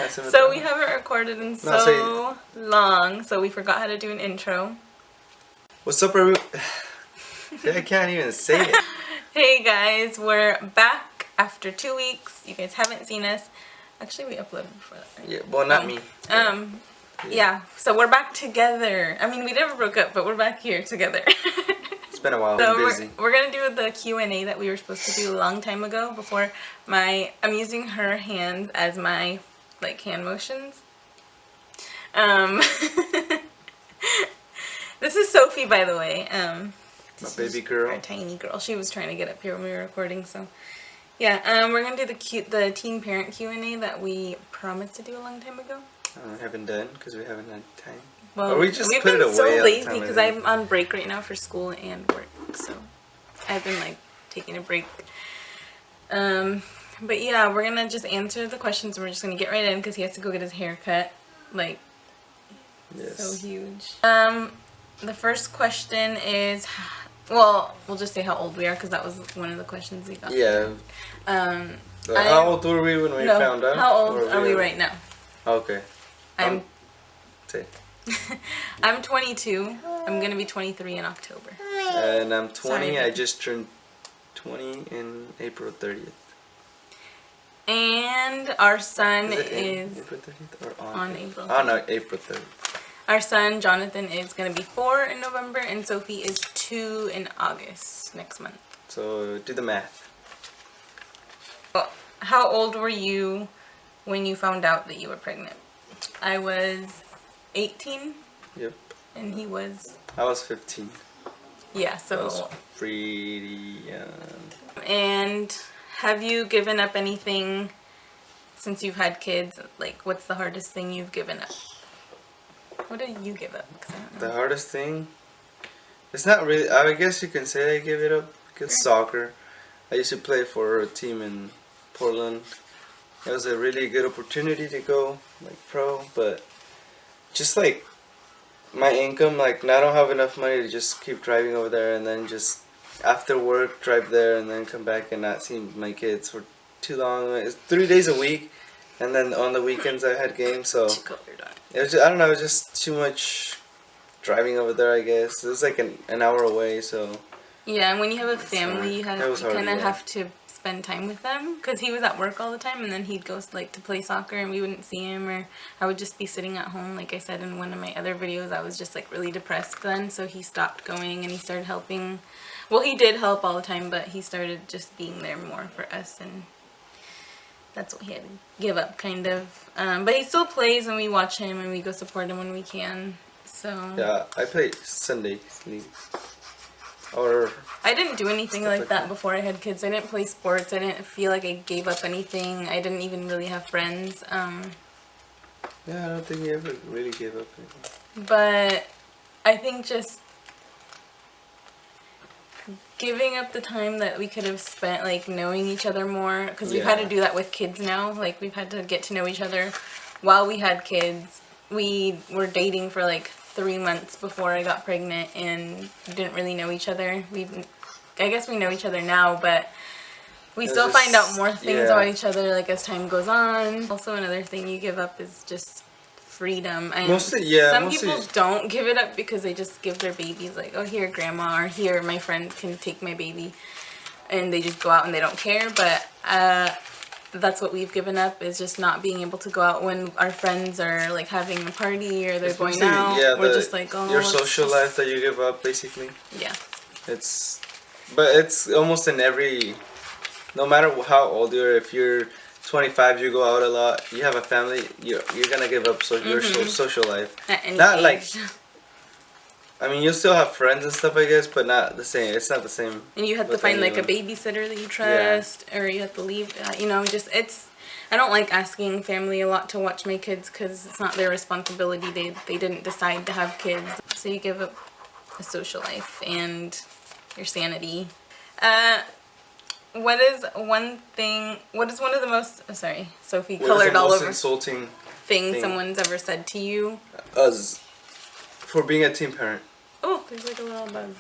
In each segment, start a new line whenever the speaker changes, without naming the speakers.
So we haven't recorded in so long, so we forgot how to do an intro.
What's up, everyone? I can't even say it.
Hey guys, we're back after 2 weeks. You guys haven't seen us. Actually, we uploaded before that, right?
Yeah, well, not me.
Yeah, so we're back together. I mean, we never broke up, but we're back here together.
It's been a while.
So
I'm busy.
we're gonna do the Q&A that we were supposed to do a long time ago. I'm using her hands as my hand motions. This is Sophie, by the way.
My baby girl.
Our tiny girl. She was trying to get up here when we were recording, so yeah. We're gonna do the teen parent Q&A that we promised to do a long time ago.
I haven't done because we haven't had time.
Well,
we've been
so lazy because I'm on break right now for school and work, so I've been taking a break. But yeah, we're gonna just answer the questions and we're just gonna get right in because he has to go get his hair cut.
Yes.
So huge. The first question is, well, we'll just say how old we are because that was one of the questions we got.
Yeah. How old were we when we found out?
How old are we right now?
Okay.
I'm 22. I'm gonna be 23 in October.
And I'm 20.
Sorry.
I just turned 20 in April 30th.
And our son is
April 30th or
on April 30th.
Oh no, April 30th.
Our son Jonathan is gonna be 4 in November, and Sophie is 2 in August next month.
So do the math.
Well, how old were you when you found out that you were pregnant? I was 18.
Yep.
And he was.
I was 15.
Yeah, so.
I was pretty young.
And have you given up anything since you've had kids? What's the hardest thing you've given up? What did you give up? 'Cause I don't know.
The hardest thing? It's not really. I guess you can say I gave it up because soccer. I used to play for a team in Portland. It was a really good opportunity to go pro, but just my income, I don't have enough money to just keep driving over there and then just after work drive there and then come back and not see my kids for too long. It's 3 days a week, and then on the weekends I had games, so it was just, I don't know, it was just too much driving over there. I guess it was an hour away, so
yeah. And when you have a family, you kind of have to spend time with them because he was at work all the time, and then he'd go to play soccer and we wouldn't see him, or I would just be sitting at home. Like I said in one of my other videos, I was just really depressed then, so he stopped going and he started helping. Well, he did help all the time, but he started just being there more for us, and that's what he had to give up kind of. But he still plays and we watch him and we go support him when we can. So
yeah, I play Sunday league. Or
I didn't do anything like that before I had kids. I didn't play sports. I didn't feel like I gave up anything. I didn't even really have friends.
Yeah, I don't think you ever really gave up anything.
But I think just giving up the time that we could have spent knowing each other more, because we've had to do that with kids now. We've had to get to know each other while we had kids. We were dating for 3 months before I got pregnant and didn't really know each other. I guess we know each other now, but we still find out more things about each other as time goes on. Also, another thing you give up is just freedom. And some people don't give it up because they just give their babies oh, here, grandma, or here, my friend can take my baby, and they just go out and they don't care. But that's what we've given up, is just not being able to go out when our friends are having a party or they're going out.
Yeah,
we're just oh,
your social life that you give up, basically.
Yeah.
But it's almost in every, no matter how old you are, if you're 25, you go out a lot, you have a family, you're gonna give up your social life.
At any
not
age.
I mean, you'll still have friends and stuff, I guess, but not the same. It's not the same.
And you have to find a babysitter that you trust, or you have to leave. I don't like asking family a lot to watch my kids because it's not their responsibility. They didn't decide to have kids, so you give up a social life and your sanity. What is one of the most? Oh, sorry, Sophie colored all over.
Insulting
thing someone's ever said to you?
Us. For being a teen parent.
Oh, there's a little bug.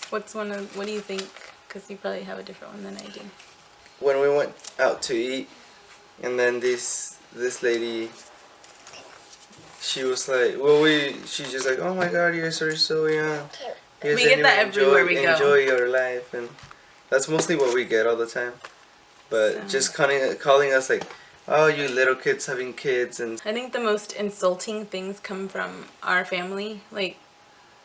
What do you think? Because you probably have a different one than I do.
When we went out to eat, and then this this lady, she was like, she's just like, oh my God, you guys are so young. You guys
We get that everywhere we go.
Enjoy your life, and that's mostly what we get all the time. But just calling us like, oh, you little kids having kids, and
I think the most insulting things come from our family, like,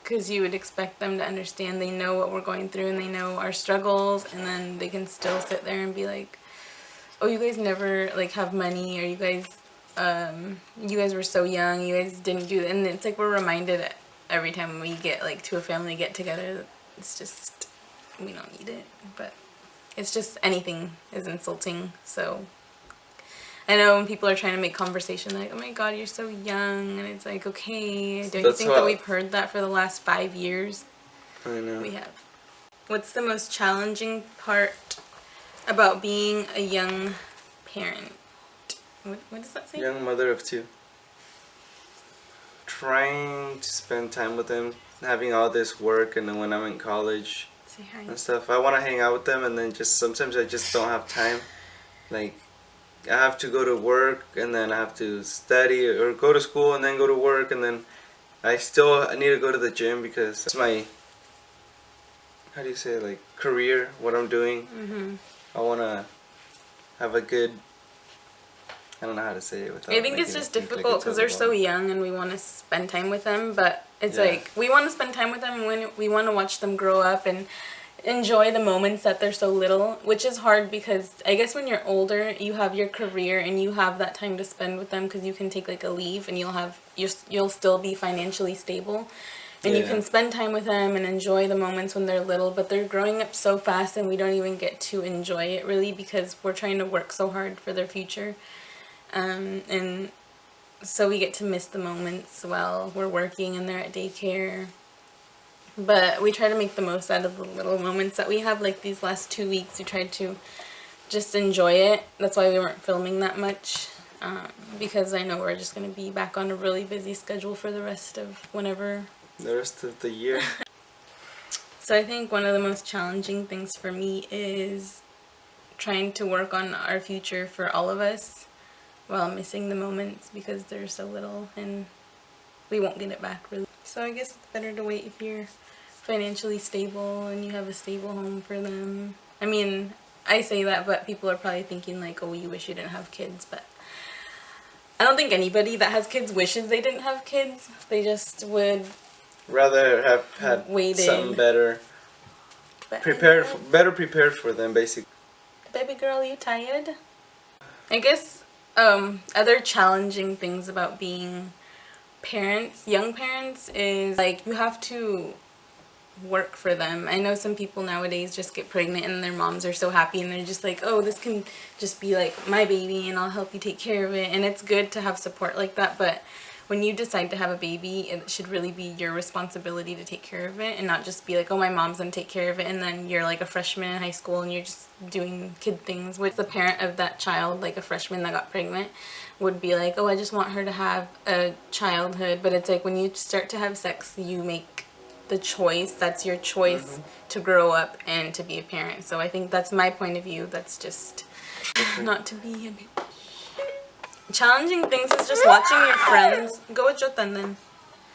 because you would expect them to understand. They know what we're going through and they know our struggles, and then they can still sit there and be like, oh, you guys never like have money, or you guys were so young, you guys didn't do that. And it's like we're reminded every time we get like to a family get together, it's just, we don't need it. But it's just, anything is insulting. So I know when people are trying to make conversation, like, oh my God, you're so young, and it's like, okay, don't you think that we've heard that for the last 5 years?
I know.
We have. What's the most challenging part about being a young parent? What does that say?
Young mother of 2. Trying to spend time with them, having all this work, and then when I'm in college
Say hi.
and stuff, I want to hang out with them, and then just sometimes I just don't have time. Like, I have to go to work, and then I have to study, or go to school and then go to work, and then I need to go to the gym because it's my, how do you say, like, career, what I'm doing.
Mm-hmm.
I want to have a good, I don't know how to say it without.
I think it's just difficult because they're so young and we want to spend time with them, but it's like we want to spend time with them when we want to watch them grow up and enjoy the moments that they're so little, which is hard because I guess when you're older, you have your career and you have that time to spend with them because you can take like a leave and you'll still be financially stable. And you can spend time with them and enjoy the moments when they're little, but they're growing up so fast and we don't even get to enjoy it really because we're trying to work so hard for their future. And so we get to miss the moments while we're working and they're at daycare. But we try to make the most out of the little moments that we have. Like these last 2 weeks, we tried to just enjoy it. That's why we weren't filming that much. Because I know we're just going to be back on a really busy schedule for the rest of
the rest of the year.
So I think one of the most challenging things for me is trying to work on our future for all of us while missing the moments because they're so little and we won't get it back really. So I guess it's better to wait if you're financially stable and you have a stable home for them. I mean, I say that, but people are probably thinking like, oh, you wish you didn't have kids, but I don't think anybody that has kids wishes they didn't have kids. They just would
rather have had something better prepared for them, basically.
Baby girl, you tired? I guess other challenging things about being parents, young parents, is like you have to work for them. I know some people nowadays just get pregnant and their moms are so happy and they're just like, oh, this can just be like my baby and I'll help you take care of it. And it's good to have support like that, but when you decide to have a baby, it should really be your responsibility to take care of it and not just be like, oh, my mom's gonna take care of it, and then you're like a freshman in high school and you're just doing kid things. With the parent of that child, like a freshman that got pregnant, would be like, oh, I just want her to have a childhood. But it's like when you start to have sex, you make the choice. That's your choice to grow up and to be a parent. So I think that's my point of view. That's just not to be a baby. Challenging things is just watching your friends. Go with Jotan then.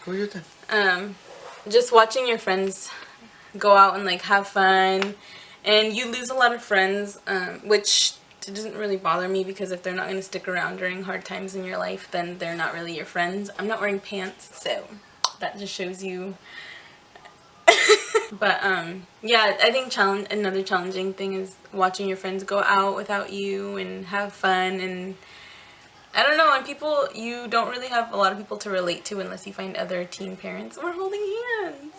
Go with Jotan.
Just watching your friends go out and like have fun, and you lose a lot of friends, which doesn't really bother me because if they're not going to stick around during hard times in your life, then they're not really your friends. I'm not wearing pants, so that just shows you. But yeah, I think another challenging thing is watching your friends go out without you and have fun. And I don't know, and you don't really have a lot of people to relate to unless you find other teen parents. We're holding hands.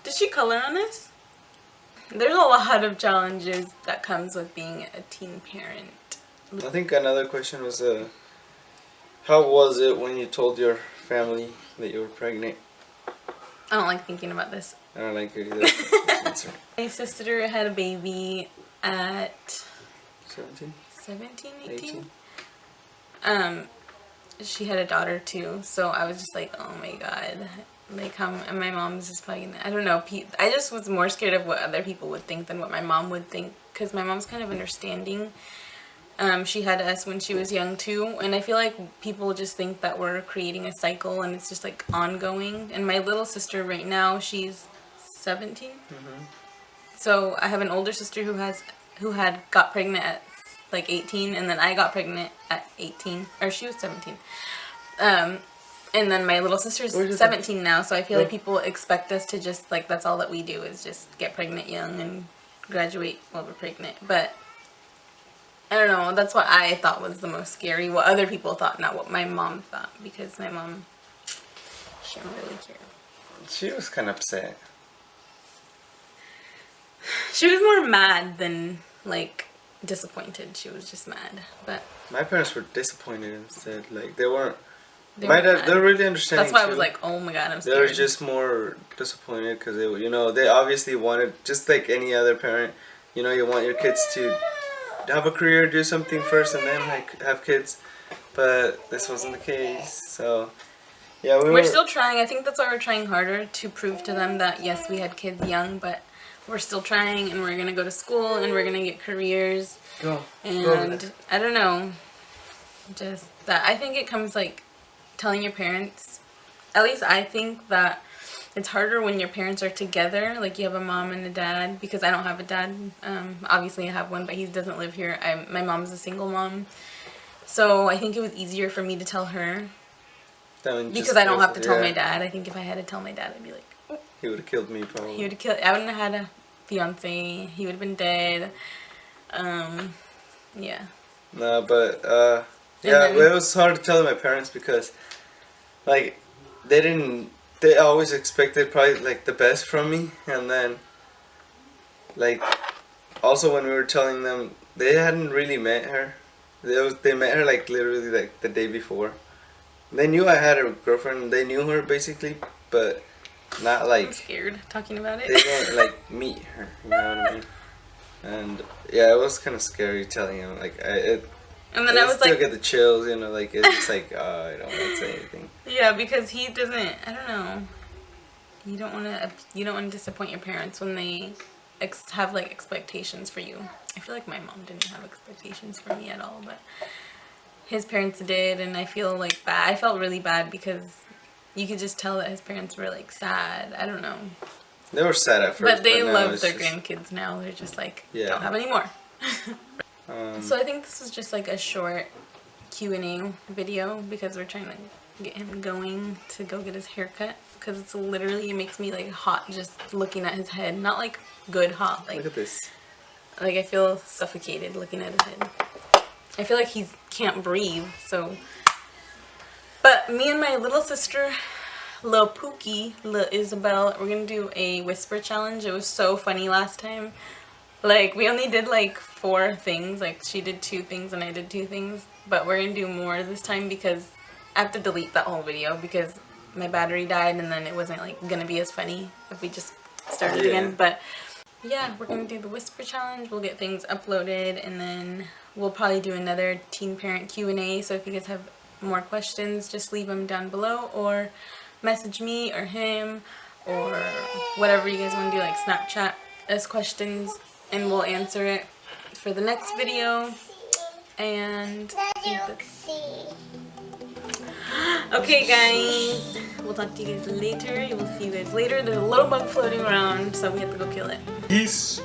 Did she color on this? There's a lot of challenges that comes with being a teen parent.
I think another question was, how was it when you told your family that you were pregnant?
I don't like thinking about this.
I don't like it either.
My sister had a baby at
17,
18. She had a daughter too, so I was just like, oh my god, like and my mom's just probably gonna, I don't know, I just was more scared of what other people would think than what my mom would think, because my mom's kind of understanding, She had us when she was young too, and I feel like people just think that we're creating a cycle and it's just like ongoing. And my little sister right now, she's 17. So I have an older sister who had got pregnant at like 18, and then I got pregnant at 18, or she was 17. And then my little sister's 17 now, so I feel like people expect us to just, like, that's all that we do is just get pregnant young and graduate while we're pregnant. But I don't know, that's what I thought was the most scary, what other people thought, not what my mom thought, because my mom, she didn't really care.
She was kind of upset.
She was more mad than, like, disappointed. She was just mad. But
my parents were disappointed instead. Like, they weren't.
they
My
were
dad,
mad.
they're really understanding.
That's why I
too.
was like, oh my god, I'm scared.
They were just more disappointed because they, they obviously wanted, just like any other parent, you want your kids to have a career, do something first, and then like have kids. But this wasn't the case. So yeah, we're
still trying. I think that's why we're trying harder to prove to them that yes, we had kids young, but we're still trying, and we're gonna go to school, and we're gonna get careers. And I don't know, just that I think it comes like telling your parents. At least I think that it's harder when your parents are together, like you have a mom and a dad, because I don't have a dad. Obviously I have one, but he doesn't live here. My mom's a single mom, so I think it was easier for me to tell her because I don't have to tell my dad. I think if I had to tell my dad, I'd be like, oh.
He would have killed me probably.
He would have killed. I wouldn't have had a fiance. He would have been dead. Yeah.
No, but yeah, it was hard to tell my parents because, like, they always expected probably like the best from me, and then, like, also when we were telling them, they hadn't really met her. They met her like literally like the day before. They knew I had a girlfriend. They knew her basically, but not like.
I'm scared talking about it.
They didn't like meet her. You know what I mean? And yeah, it was kind of scary telling him like
and then I was
still
like,
get the chills, like it's just like I don't want to say anything.
Yeah, because he doesn't. I don't know. You don't want to disappoint your parents when they have like expectations for you. I feel like my mom didn't have expectations for me at all, but his parents did, and I feel like bad. I felt really bad because you could just tell that his parents were like sad. I don't know.
They were sad at first,
but they
now
love their grandkids now. They're just like, don't have any more. So I think this was just like a short Q&A video because we're trying to get him going to go get his haircut, because it's literally, it makes me like hot just looking at his head. Not like good hot, like,
look at this.
Like I feel suffocated looking at his head. I feel like he can't breathe, so. But me and my little sister, Lil Pookie, Lil Isabel, we're gonna do a whisper challenge. It was so funny last time. Like, we only did like 4 things. Like, she did 2 things and I did 2 things. But we're gonna do more this time because I have to delete that whole video because my battery died, and then it wasn't like gonna be as funny if we just started again. But yeah, we're gonna do the whisper challenge. We'll get things uploaded, and then we'll probably do another teen parent Q&A. So if you guys have more questions, just leave them down below, or message me or him, or whatever you guys want to do, like Snapchat us questions, and we'll answer it for the next video. And okay guys, we'll talk to you guys later. We'll see you guys later. There's a little bug floating around, so we have to go kill it.
Peace.